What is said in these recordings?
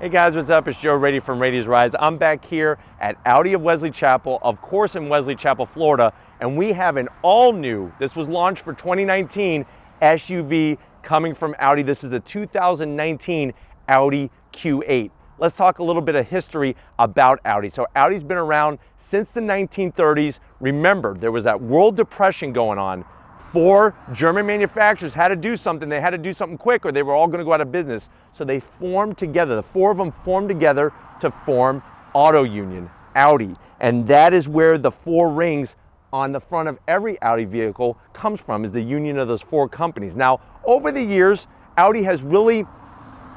Hey guys, what's up? It's Joe Rady from Rady's Rides. I'm back here at Audi of Wesley Chapel, of course in Wesley Chapel, Florida, and we have an all-new, this was launched for 2019, SUV coming from Audi. This is a 2019 Audi Q8. Let's talk a little bit of history about Audi. So Audi's been around since the 1930s. Remember, there was that world depression going on. Four German manufacturers had to do something. They had to do something quick or they were all going to go out of business. So they formed together. The four of them formed together to form Auto Union, Audi. And that is where the four rings on the front of every Audi vehicle comes from, is the union of those four companies. Now, over the years, Audi has really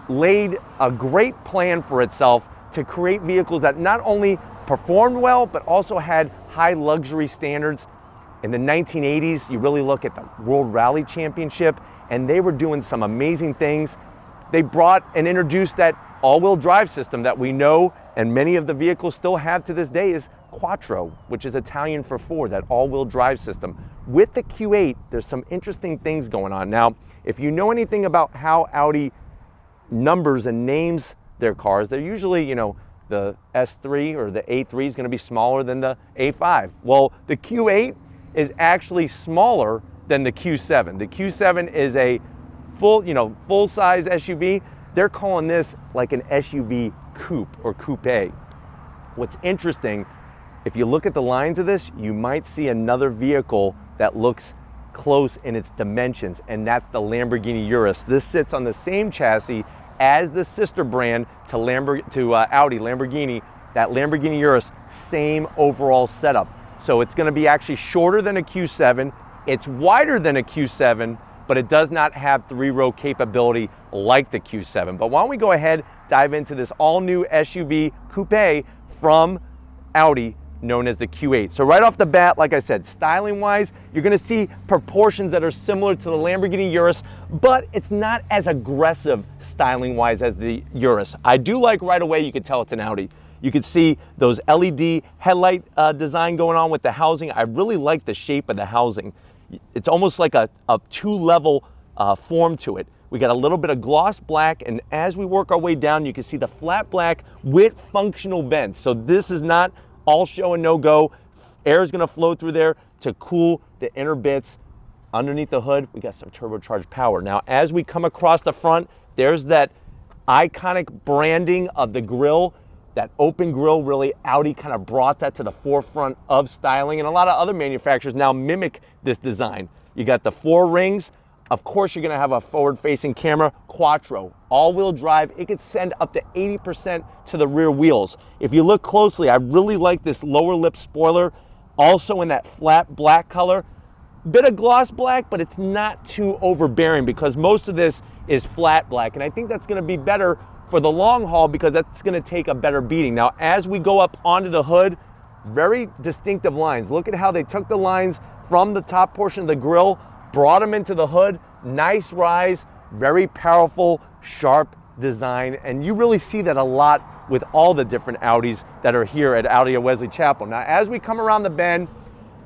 laid a great plan for itself to create vehicles that not only performed well, but also had high luxury standards. In the 1980s, you really look at the World Rally Championship, and they were doing some amazing things. They brought and introduced that all-wheel drive system that we know, and many of the vehicles still have to this day, is Quattro, which is Italian for four, that all-wheel drive system. With the Q8, there's some interesting things going on. Now, if you know anything about how Audi numbers and names their cars, they're usually, you know, the S3 or the A3 is going to be smaller than the A5. Well, the Q8 is actually smaller than the Q7. The Q7 is a full-size SUV. They're calling this like an SUV coupe or coupe. What's interesting, if you look at the lines of this, you might see another vehicle that looks close in its dimensions, and that's the Lamborghini Urus. This sits on the same chassis as the sister brand to Audi, Lamborghini. That Lamborghini Urus, same overall setup. So it's going to be actually shorter than a Q7, it's wider than a Q7, but it does not have three-row capability like the Q7. But why don't we go ahead, dive into this all-new SUV coupe from Audi, known as the Q8. So right off the bat, like I said, styling-wise, you're going to see proportions that are similar to the Lamborghini Urus, but it's not as aggressive styling-wise as the Urus. I do like right away, you can tell it's an Audi. You can see those LED headlight design going on with the housing. I really like the shape of the housing. It's almost like a two-level form to it. We got a little bit of gloss black, and as we work our way down, you can see the flat black with functional vents. So this is not all show and no go. Air is gonna flow through there to cool the inner bits. Underneath the hood, we got some turbocharged power. Now, as we come across the front, there's that iconic branding of the grille. That open grille, really, Audi kind of brought that to the forefront of styling, and a lot of other manufacturers now mimic this design. You got the four rings. Of course, you're gonna have a forward-facing camera. Quattro, all-wheel drive. It could send up to 80% to the rear wheels. If you look closely, I really like this lower lip spoiler, also in that flat black color. Bit of gloss black, but it's not too overbearing because most of this is flat black, and I think that's gonna be better for the long haul because that's going to take a better beating. Now, as we go up onto the hood, very distinctive lines. Look at how they took the lines from the top portion of the grille, brought them into the hood. Nice rise, very powerful, sharp design. And you really see that a lot with all the different Audis that are here at Audi of Wesley Chapel. Now, as we come around the bend,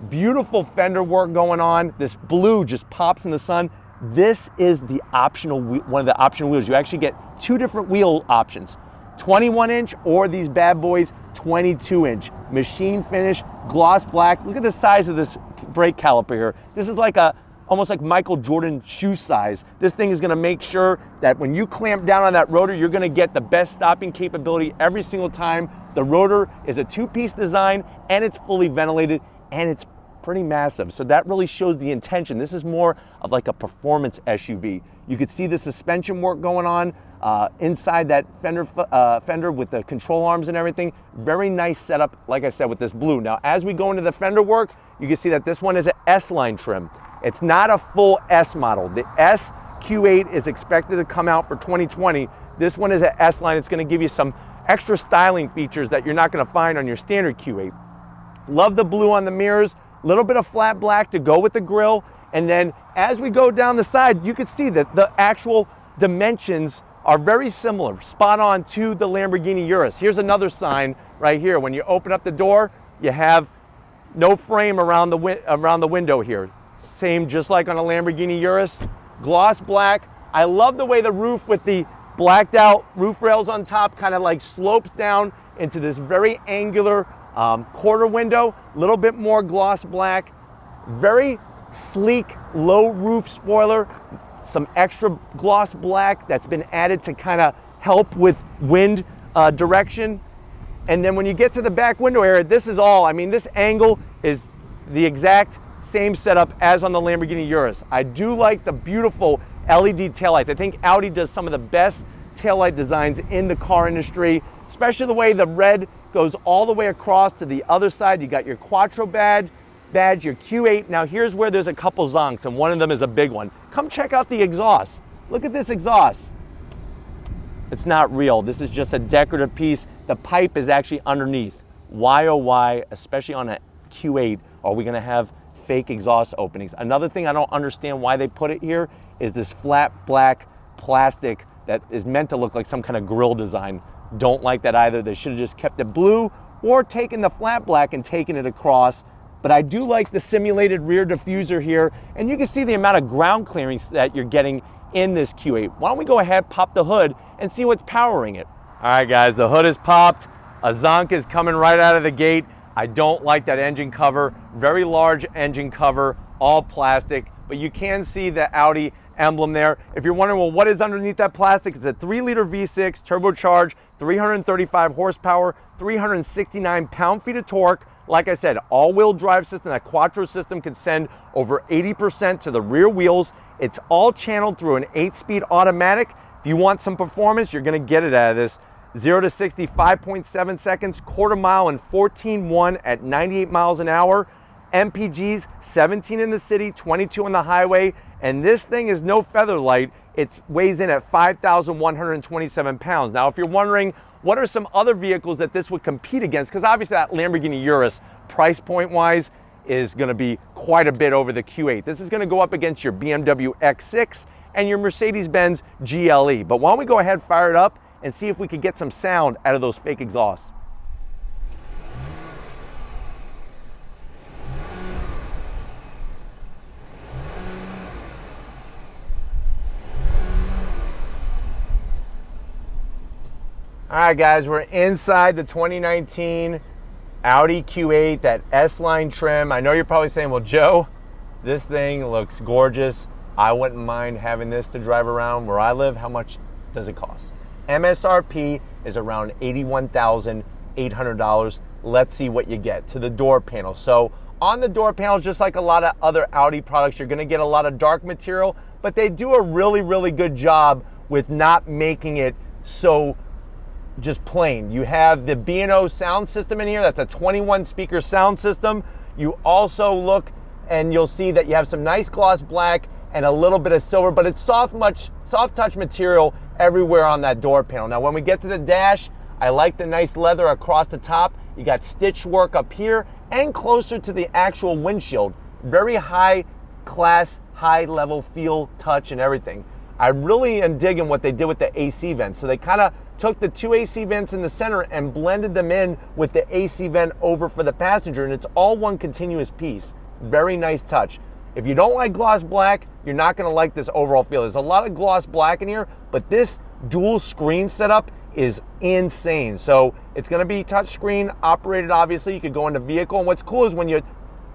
beautiful fender work going on. This blue just pops in the sun. This is the optional, one of the optional wheels. You actually get two different wheel options, 21-inch or these bad boys, 22-inch. Machine finish, gloss black. Look at the size of this brake caliper here. This is like almost like Michael Jordan shoe size. This thing is gonna make sure that when you clamp down on that rotor, you're gonna get the best stopping capability every single time. The rotor is a two-piece design, and it's fully ventilated, and it's pretty massive. So that really shows the intention. This is more of like a performance SUV. You could see the suspension work going on inside that fender with the control arms and everything. Very nice setup, like I said, with this blue. Now, as we go into the fender work, you can see that this one is an S-line trim. It's not a full S model. The S Q8 is expected to come out for 2020. This one is an S-line. It's going to give you some extra styling features that you're not going to find on your standard Q8. Love the blue on the mirrors. Little bit of flat black to go with the grille, and then as we go down the side, you can see that the actual dimensions are very similar, spot on to the Lamborghini Urus. Here's another sign right here. When you open up the door, you have no frame around the window here. Same, just like on a Lamborghini Urus. Gloss black. I love the way the roof with the blacked out roof rails on top, kind of like slopes down into this very angular quarter window, a little bit more gloss black, very sleek low roof spoiler, some extra gloss black that's been added to kind of help with wind direction. And then when you get to the back window area, this is all, I mean, this angle is the exact same setup as on the Lamborghini Urus. I do like the beautiful LED taillights. I think Audi does some of the best taillight designs in the car industry, especially the way the red goes all the way across to the other side. You got your Quattro badge, your Q8. Now here's where there's a couple zonks, and one of them is a big one. Come check out the exhaust. Look at this exhaust. It's not real. This is just a decorative piece. The pipe is actually underneath. Why, oh why, especially on a Q8, are we gonna have fake exhaust openings? Another thing I don't understand why they put it here is this flat black plastic that is meant to look like some kind of grill design. Don't like that either. They should have just kept it blue or taken the flat black and taken it across. But I do like the simulated rear diffuser here, and you can see the amount of ground clearance that you're getting in this Q8. Why don't we go ahead, pop the hood, and see what's powering it. All right, guys, the hood is popped. A zonk is coming right out of the gate. I don't like that engine cover. Very large engine cover, all plastic, but you can see the Audi emblem there. If you're wondering, well, what is underneath that plastic? It's a 3-liter V6 turbocharged, 335 horsepower, 369 pound-feet of torque. Like I said, all-wheel drive system. That Quattro system can send over 80% to the rear wheels. It's all channeled through an 8-speed automatic. If you want some performance, you're gonna get it out of this. 0 to 60, 5.7 seconds, quarter mile in 14.1 at 98 miles an hour. MPGs, 17 in the city, 22 on the highway. And this thing is no feather light. It weighs in at 5,127 pounds. Now, if you're wondering, what are some other vehicles that this would compete against? Because obviously that Lamborghini Urus, price point wise, is gonna be quite a bit over the Q8. This is gonna go up against your BMW X6 and your Mercedes-Benz GLE. But why don't we go ahead, fire it up, and see if we could get some sound out of those fake exhausts. All right, guys, we're inside the 2019 Audi Q8, that S-Line trim. I know you're probably saying, well, Joe, this thing looks gorgeous. I wouldn't mind having this to drive around where I live. How much does it cost? MSRP is around $81,800. Let's see what you get. To the door panel. So on the door panels, just like a lot of other Audi products, you're gonna get a lot of dark material, but they do a really, really good job with not making it so just plain. You have the B&O sound system in here. That's a 21 speaker sound system. You also look and you'll see that you have some nice gloss black and a little bit of silver, but it's soft touch material everywhere on that door panel. Now, when we get to the dash, I like the nice leather across the top. You got stitch work up here and closer to the actual windshield. Very high class, high level feel, touch, and everything. I really am digging what they did with the AC vents. So they kind of took the two AC vents in the center and blended them in with the AC vent over for the passenger, and it's all one continuous piece. Very nice touch. If you don't like gloss black, you're not gonna like this overall feel. There's a lot of gloss black in here, but this dual screen setup is insane. So it's gonna be touch screen operated, obviously. You could go into vehicle, and what's cool is when you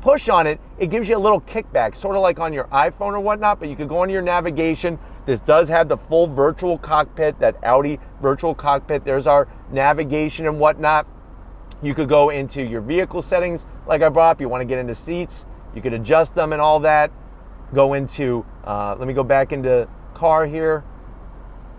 push on it, it gives you a little kickback, sort of like on your iPhone or whatnot, but you could go into your navigation. This does have the full virtual cockpit, that Audi virtual cockpit. There's our navigation and whatnot. You could go into your vehicle settings, like I brought up. You wanna get into seats, you could adjust them and all that. Go into, let me go back into car here.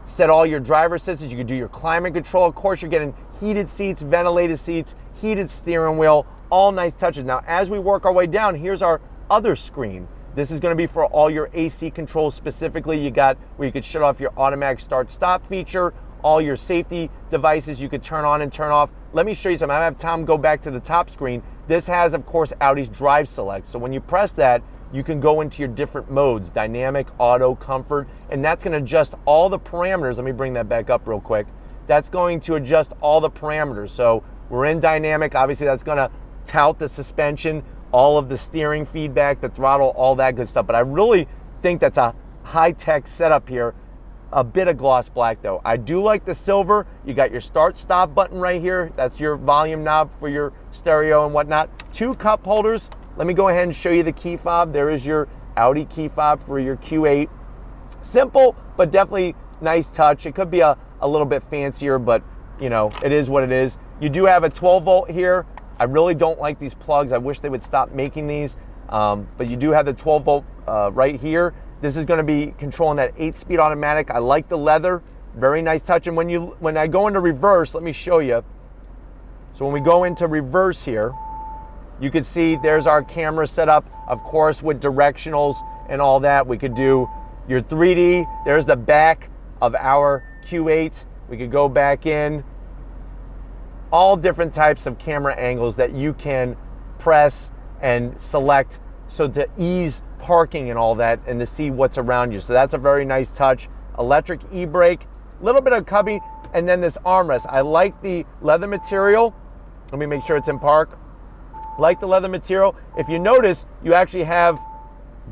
Set all your driver assistance. You could do your climate control. Of course, you're getting heated seats, ventilated seats, heated steering wheel, all nice touches. Now, as we work our way down, here's our other screen. This is gonna be for all your AC controls specifically. You got where you could shut off your automatic start-stop feature, all your safety devices you could turn on and turn off. Let me show you something. I have time to go back to the top screen. This has, of course, Audi's Drive Select. So when you press that, you can go into your different modes, dynamic, auto, comfort, and that's gonna adjust all the parameters. Let me bring that back up real quick. That's going to adjust all the parameters. So we're in dynamic. Obviously, that's gonna tout the suspension, all of the steering feedback, the throttle, all that good stuff. But I really think that's a high-tech setup here. a bit of gloss black though. I do like the silver. You got your start stop button right here. That's your volume knob for your stereo and whatnot. 2 cup holders. Let me go ahead and show you the key fob. There is your Audi key fob for your Q8. Simple, but definitely nice touch. It could be a little bit fancier, but you know, it is what it is. You do have a 12 volt here. I really don't like these plugs. I wish they would stop making these, but you do have the 12 volt right here. This is gonna be controlling that 8-speed automatic. I like the leather, very nice touch. And when I go into reverse, let me show you. So when we go into reverse here, you can see there's our camera set up, of course, with directionals and all that. We could do your 3D. There's the back of our Q8. We could go back in. All different types of camera angles that you can press and select so to ease parking and all that and to see what's around you. So that's a very nice touch. Electric e-brake, a little bit of cubby, and then this armrest. I like the leather material. Let me make sure it's in park. Like the leather material. If you notice, you actually have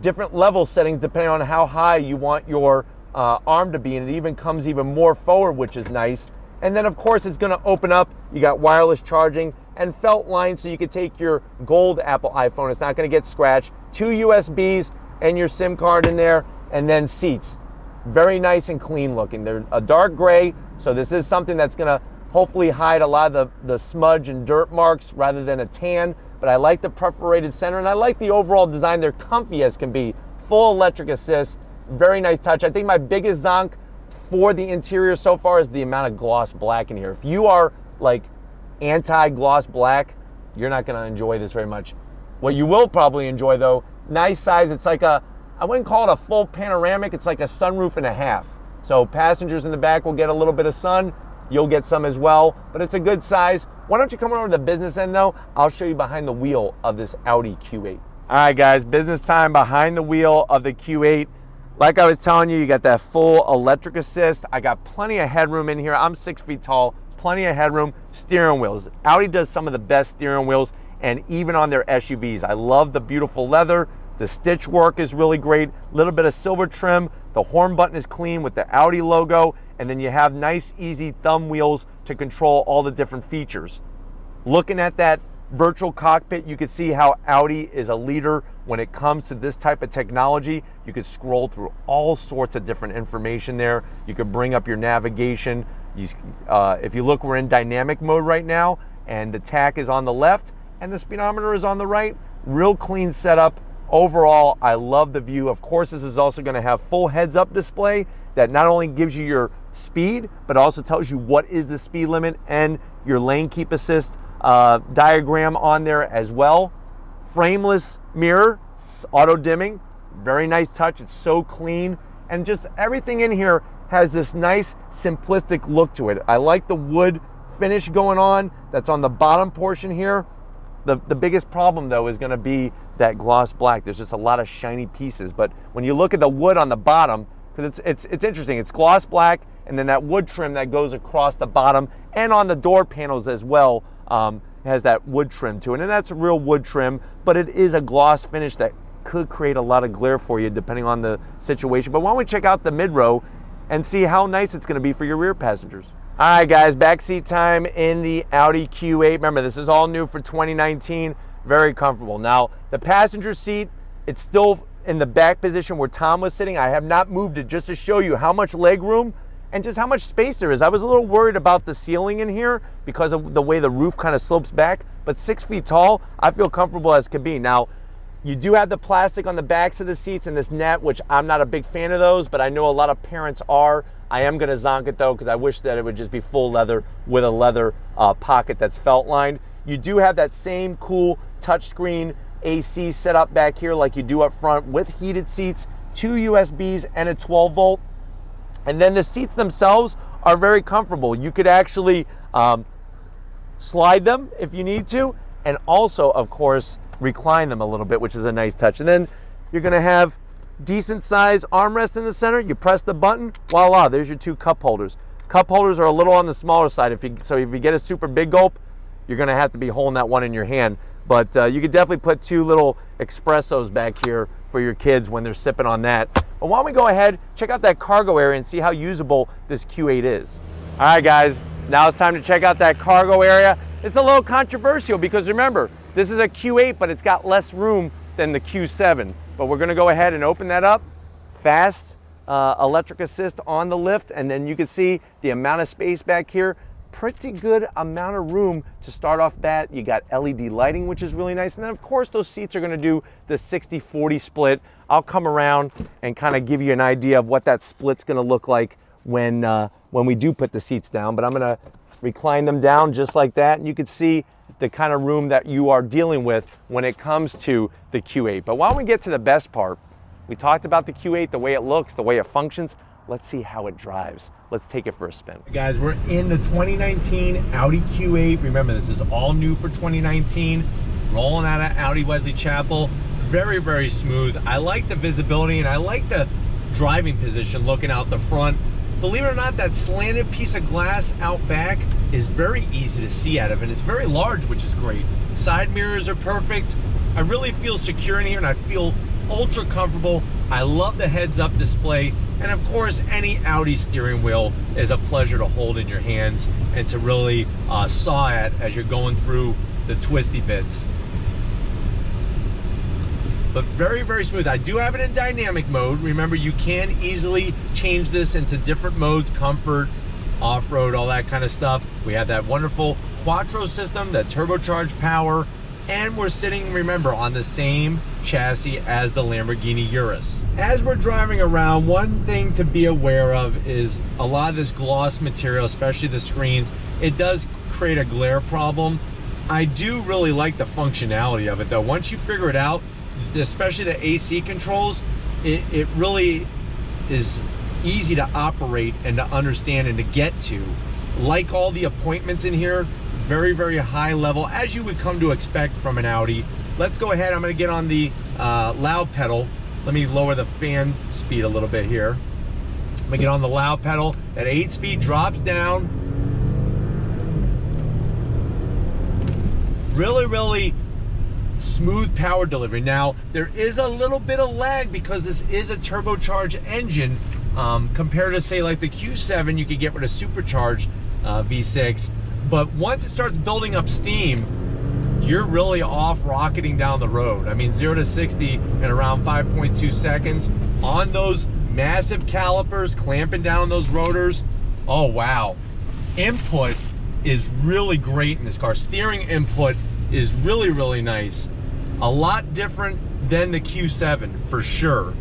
different level settings depending on how high you want your arm to be, and it even comes even more forward, which is nice. And then of course it's going to open up. You got wireless charging and felt line, so you can take your gold Apple iPhone. It's not going to get scratched. 2 USBs and your SIM card in there, and then seats. Very nice and clean looking. They're a dark gray, so this is something that's going to hopefully hide a lot of the smudge and dirt marks rather than a tan. But I like the perforated center, and I like the overall design. They're comfy as can be. Full electric assist. Very nice touch. I think my biggest zonk for the interior so far is the amount of gloss black in here. If you are like anti-gloss black, you're not going to enjoy this very much. What you will probably enjoy though, nice size. It's like I wouldn't call it a full panoramic. It's like a sunroof and a half. So passengers in the back will get a little bit of sun. You'll get some as well, but it's a good size. Why don't you come over to the business end though? I'll show you behind the wheel of this Audi Q8. All right guys, business time behind the wheel of the Q8. Like I was telling you, you got that full electric assist. I got plenty of headroom in here. I'm 6 feet tall, plenty of headroom. Steering wheels. Audi does some of the best steering wheels, and even on their SUVs. I love the beautiful leather. The stitch work is really great. A little bit of silver trim. The horn button is clean with the Audi logo. And then you have nice, easy thumb wheels to control all the different features. Looking at that virtual cockpit, you can see how Audi is a leader when it comes to this type of technology. You could scroll through all sorts of different information there. You could bring up your navigation. If you look, we're in dynamic mode right now, and the tach is on the left and the speedometer is on the right. Real clean setup. Overall, I love the view. Of course, this is also going to have full heads-up display that not only gives you your speed, but also tells you what is the speed limit, and your lane keep assist diagram on there as well. Frameless mirror, auto dimming, very nice touch. It's so clean, and just everything in here has this nice simplistic look to it. I like the wood finish going on that's on the bottom portion here. The biggest problem though is going to be that gloss black. There's just a lot of shiny pieces, but when you look at the wood on the bottom, because it's interesting, it's gloss black, and then that wood trim that goes across the bottom and on the door panels as well has that wood trim to it, and that's a real wood trim, but it is a gloss finish that could create a lot of glare for you depending on the situation. But why don't we check out the mid row and see how nice it's going to be for your rear passengers. All right guys, backseat time in the Audi Q8. Remember, this is all new for 2019. Very comfortable. Now, the passenger seat, it's still in the back position where Tom was sitting. I have not moved it just to show you how much leg room and just how much space there is. I was a little worried about the ceiling in here because of the way the roof kind of slopes back, but 6 feet tall, I feel comfortable as could be. Now, you do have the plastic on the backs of the seats and this net, which I'm not a big fan of those, but I know a lot of parents are. I am gonna zonk it though, because I wish that it would just be full leather with a leather pocket that's felt lined. You do have that same cool touchscreen AC set up back here like you do up front with heated seats, 2 USBs and a 12 volt. And then the seats themselves are very comfortable. You could actually slide them if you need to, and also, of course, recline them a little bit, which is a nice touch. And then you're gonna have decent size armrest in the center. You press the button, voila, there's your 2 cup holders. Cup holders are a little on the smaller side. So if you get a super big gulp, you're gonna have to be holding that one in your hand. But you could definitely put 2 little espressos back here for your kids when they're sipping on that. But why don't we go ahead, check out that cargo area and see how usable this Q8 is. All right, guys, now it's time to check out that cargo area. It's a little controversial because remember, this is a Q8, but it's got less room than the Q7. But we're gonna go ahead and open that up. Fast electric assist on the lift, and then you can see the amount of space back here. Pretty good amount of room to start off that. You got LED lighting, which is really nice. And then of course those seats are gonna do the 60-40 split. I'll come around and kind of give you an idea of what that split's gonna look like when we do put the seats down. But I'm gonna recline them down just like that, and you can see the kind of room that you are dealing with when it comes to the Q8. But why don't we get to the best part? We talked about the Q8, the way it looks, the way it functions. Let's see how it drives. Let's take it for a spin. Guys, we're in the 2019 Audi Q8. Remember, this is all new for 2019. Rolling out of Audi Wesley Chapel. Very, very smooth. I like the visibility and I like the driving position looking out the front. Believe it or not, that slanted piece of glass out back is very easy to see out of, and it's very large, which is great. Side mirrors are perfect. I really feel secure in here, and I feel ultra comfortable. I love the heads-up display, and of course, any Audi steering wheel is a pleasure to hold in your hands and to really saw at as you're going through the twisty bits. But very, very smooth. I do have it in dynamic mode. Remember, you can easily change this into different modes, comfort, off-road, all that kind of stuff. We have that wonderful Quattro system, that turbocharged power, and we're sitting, remember, on the same chassis as the Lamborghini Urus. As we're driving around, one thing to be aware of is a lot of this gloss material, especially the screens, it does create a glare problem. I do really like the functionality of it though. Once you figure it out, especially the AC controls, it really is easy to operate and to understand and to get to. Like all the appointments in here, very, very high level, as you would come to expect from an Audi. Let's go ahead, I'm gonna get on the loud pedal. Let me lower the fan speed a little bit here. I'm gonna get on the loud pedal. At 8-speed drops down. Really, really smooth power delivery. Now, there is a little bit of lag because this is a turbocharged engine. Compared to say like the Q7, you could get with a supercharged V6. But once it starts building up steam, you're really off rocketing down the road. I mean, 0 to 60 in around 5.2 seconds on those massive calipers, clamping down those rotors. Oh, wow. Input is really great in this car. Steering input is really, really nice. A lot different than the Q7 for sure.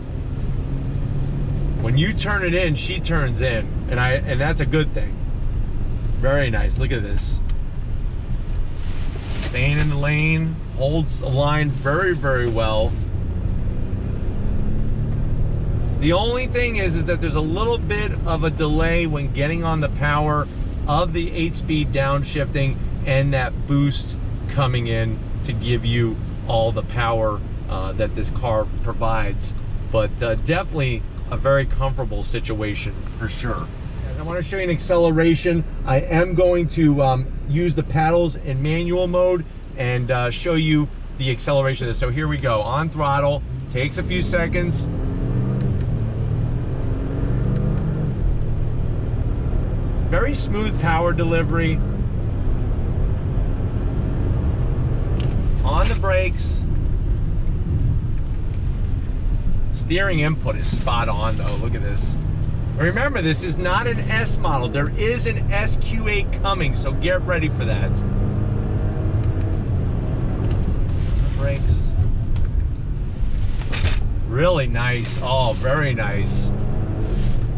When you turn it in, she turns in, and that's a good thing. Very nice. Look at this. Staying in the lane, holds a line very, very well. The only thing is that there's a little bit of a delay when getting on the power of the 8-speed downshifting and that boost coming in to give you all the power that this car provides. But definitely a very comfortable situation for sure. I want to show you an acceleration. I am going to use the paddles in manual mode and show you the acceleration of this. So here we go, on throttle, takes a few seconds. Very smooth power delivery. On the brakes. Steering input is spot on though, look at this. Remember, this is not an S model. There is an SQ8 coming, so get ready for that. Brakes. Really nice. Oh, very nice.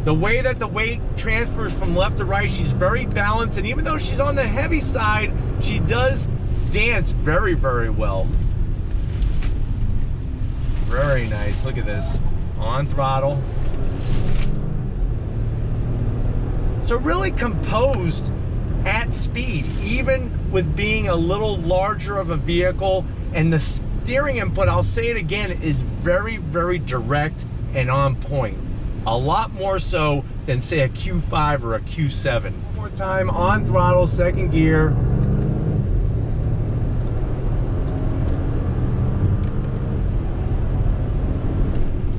The way that the weight transfers from left to right, she's very balanced, and even though she's on the heavy side, she does dance very, very well. Very nice. Look at this. On throttle. So really composed at speed, even with being a little larger of a vehicle. And the steering input, I'll say it again, is very, very direct and on point. A lot more so than say a Q5 or a Q7. One more time, on throttle, second gear.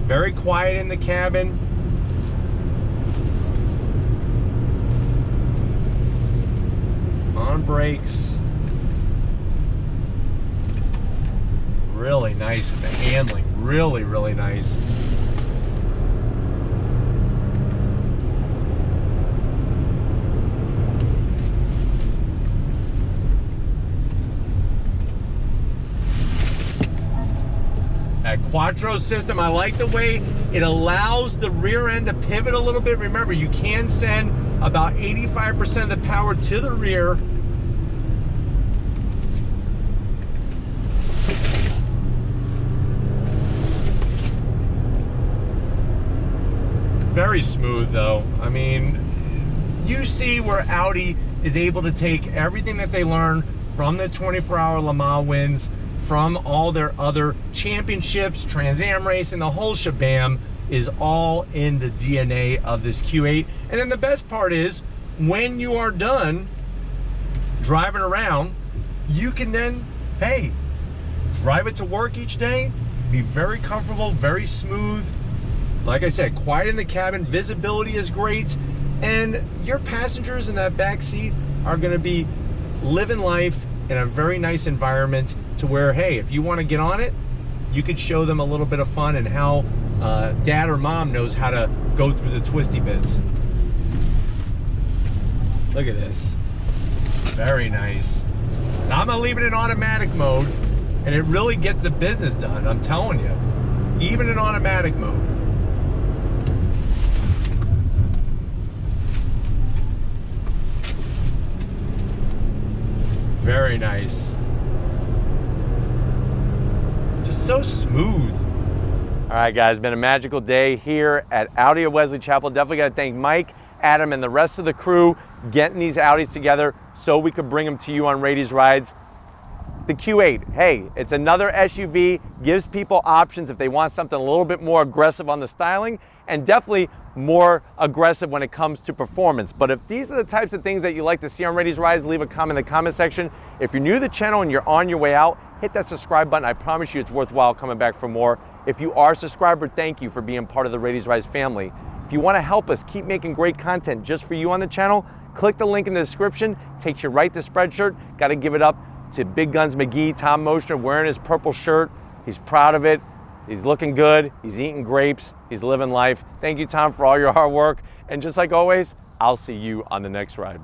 Very quiet in the cabin. On brakes. Really nice with the handling. Really, really nice. That Quattro system, I like the way it allows the rear end to pivot a little bit. Remember, you can send about 85% of the power to the rear. Very smooth though. I mean, you see where Audi is able to take everything that they learn from the 24-hour Le Mans wins, from all their other championships, Trans Am racing, the whole shabam is all in the DNA of this Q8. And then the best part is, when you are done driving around, you can then, hey, drive it to work each day, be very comfortable, very smooth. Like I said, quiet in the cabin, visibility is great, and your passengers in that back seat are gonna be living life in a very nice environment to where, hey, if you wanna get on it, you could show them a little bit of fun and how dad or mom knows how to go through the twisty bits. Look at this, very nice. Now I'm gonna leave it in automatic mode, and it really gets the business done, I'm telling you, even in automatic mode. Very nice. Just so smooth. All right, guys, been a magical day here at Audi of Wesley Chapel. Definitely got to thank Mike, Adam, and the rest of the crew getting these Audis together so we could bring them to you on Rady's Rides. The Q8, hey, it's another SUV, gives people options if they want something a little bit more aggressive on the styling, and definitely more aggressive when it comes to performance. But if these are the types of things that you like to see on Rady's Rides, leave a comment in the comment section. If you're new to the channel and you're on your way out, hit that subscribe button. I promise you it's worthwhile coming back for more. If you are a subscriber, thank you for being part of the Rady's Rides family. If you want to help us keep making great content just for you on the channel, click the link in the description, takes you right to Spreadshirt. Got to give it up to Big Guns McGee, Tom Motioner, wearing his purple shirt. He's proud of it. He's looking good. He's eating grapes. He's living life. Thank you, Tom, for all your hard work. And just like always, I'll see you on the next ride.